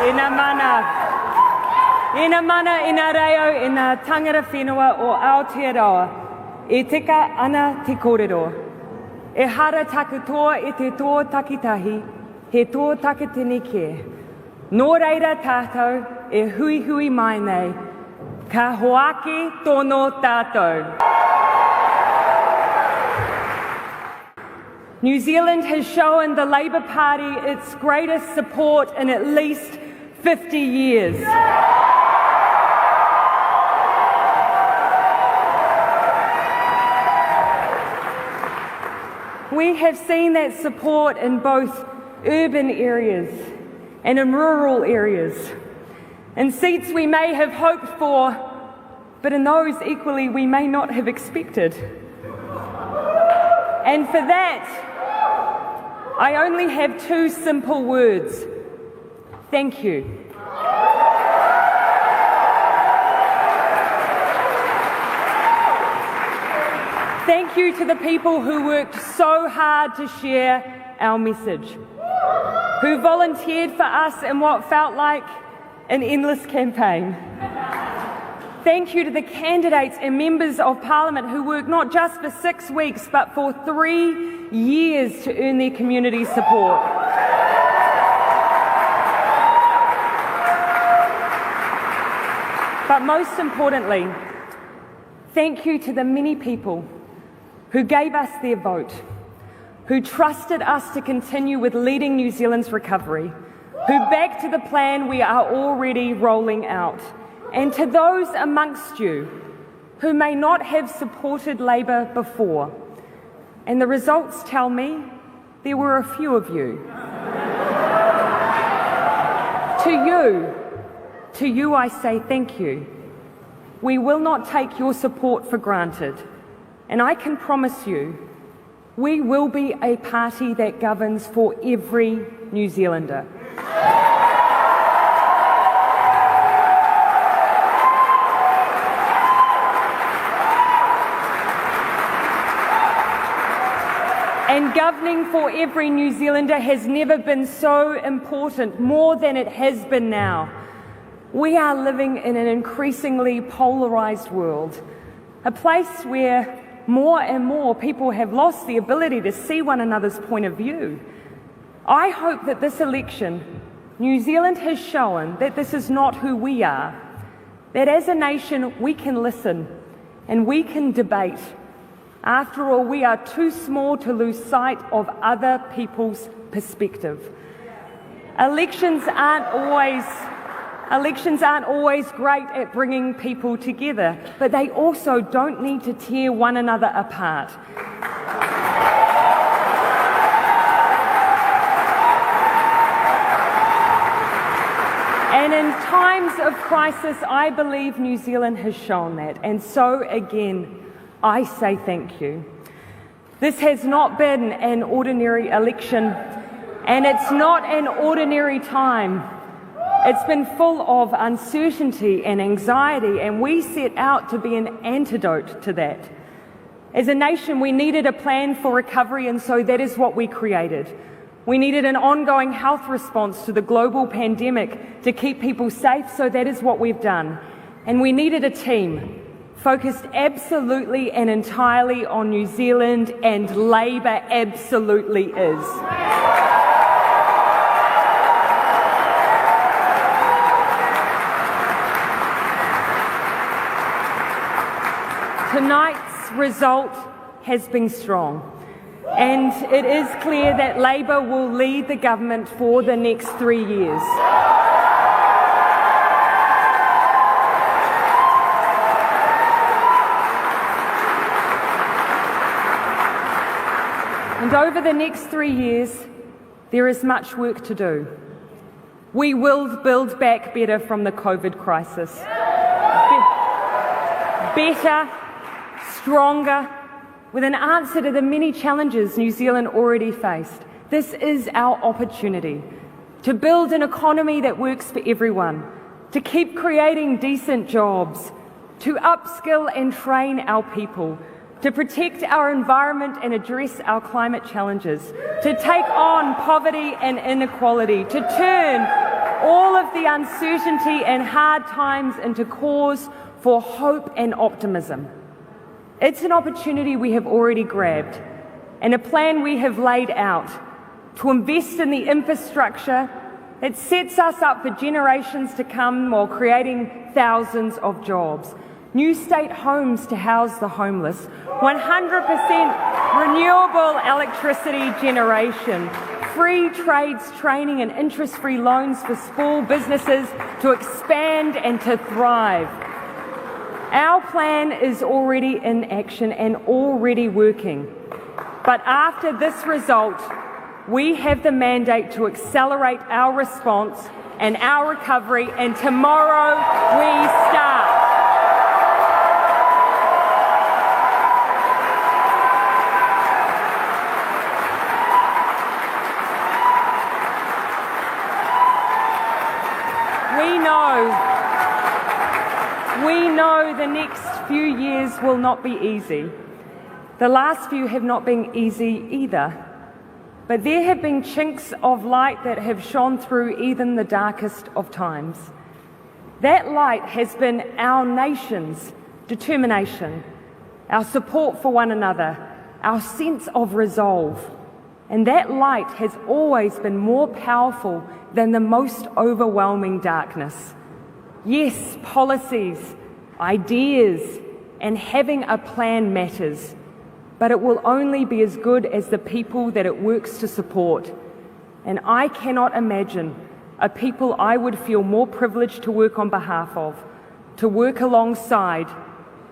Ina mana. Ina mana ina reo ina tangata whenua o Aotearoa. E tika ana te kōrero. E hara takutoa e te tō takitahi, he tō takitini ke. Nō reira tātou e hui hui mai nei. Ka hoaki tōno tātou. New Zealand has shown the Labour Party its greatest support in at least 50 years. We have seen that support in both urban areas and in rural areas, in seats we may have hoped for, but in those equally we may not have expected. And for that, I only have two simple words: thank you. Thank you to the people who worked so hard to share our message, who volunteered for us in what felt like an endless campaign. Thank you to the candidates and members of Parliament who worked not just for 6 weeks but for 3 years to earn their community support. But most importantly, thank you to the many people who gave us their vote, who trusted us to continue with leading New Zealand's recovery, who backed the plan we are already rolling out, and to those amongst you who may not have supported Labour before. And the results tell me there were a few of you. To you I say thank you. We will not take your support for granted. And I can promise you, we will be a party that governs for every New Zealander. And governing for every New Zealander has never been so important, more than it has been now. We are living in an increasingly polarised world, a place where more and more people have lost the ability to see one another's point of view. I hope that this election, New Zealand has shown that this is not who we are, that as a nation we can listen and we can debate. After all, we are too small to lose sight of other people's perspective. Elections aren't always great at bringing people together, but they also don't need to tear one another apart. And in times of crisis, I believe New Zealand has shown that. And so, again, I say thank you. This has not been an ordinary election, and it's not an ordinary time. It's been full of uncertainty and anxiety, and we set out to be an antidote to that. As a nation, we needed a plan for recovery, and so that is what we created. We needed an ongoing health response to the global pandemic to keep people safe, so that is what we've done. And we needed a team focused absolutely and entirely on New Zealand, and Labour absolutely is. Tonight's result has been strong, and it is clear that Labour will lead the government for the next 3 years. And over the next 3 years, there is much work to do. We will build back better from the COVID crisis. Better, stronger, with an answer to the many challenges New Zealand already faced. This is our opportunity to build an economy that works for everyone, to keep creating decent jobs, to upskill and train our people, to protect our environment and address our climate challenges, to take on poverty and inequality, to turn all of the uncertainty and hard times into cause for hope and optimism. It's an opportunity we have already grabbed and a plan we have laid out to invest in the infrastructure that sets us up for generations to come while creating thousands of jobs. New state homes to house the homeless, 100% renewable electricity generation, free trades training and interest-free loans for small businesses to expand and to thrive. Our plan is already in action and already working. But after this result, we have the mandate to accelerate our response and our recovery, and tomorrow we start. We know the next few years will not be easy. The last few have not been easy either. But there have been chinks of light that have shone through even the darkest of times. That light has been our nation's determination, our support for one another, our sense of resolve. And that light has always been more powerful than the most overwhelming darkness. Yes, policies, ideas, and having a plan matters, but it will only be as good as the people that it works to support. And I cannot imagine a people I would feel more privileged to work on behalf of, to work alongside,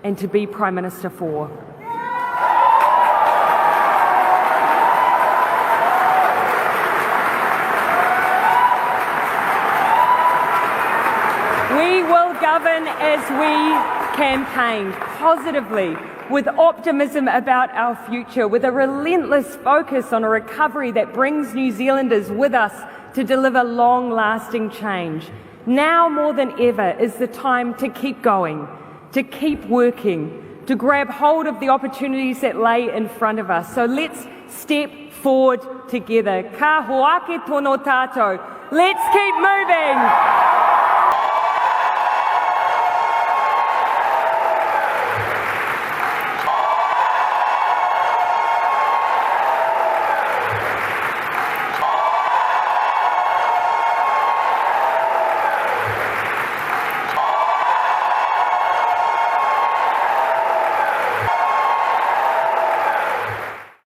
and to be Prime Minister for. We will govern as we campaign positively, with optimism about our future, with a relentless focus on a recovery that brings New Zealanders with us to deliver long-lasting change. Now more than ever is the time to keep going, to keep working, to grab hold of the opportunities that lay in front of us. So let's step forward together. Ka hoake tono tātou. Let's keep moving.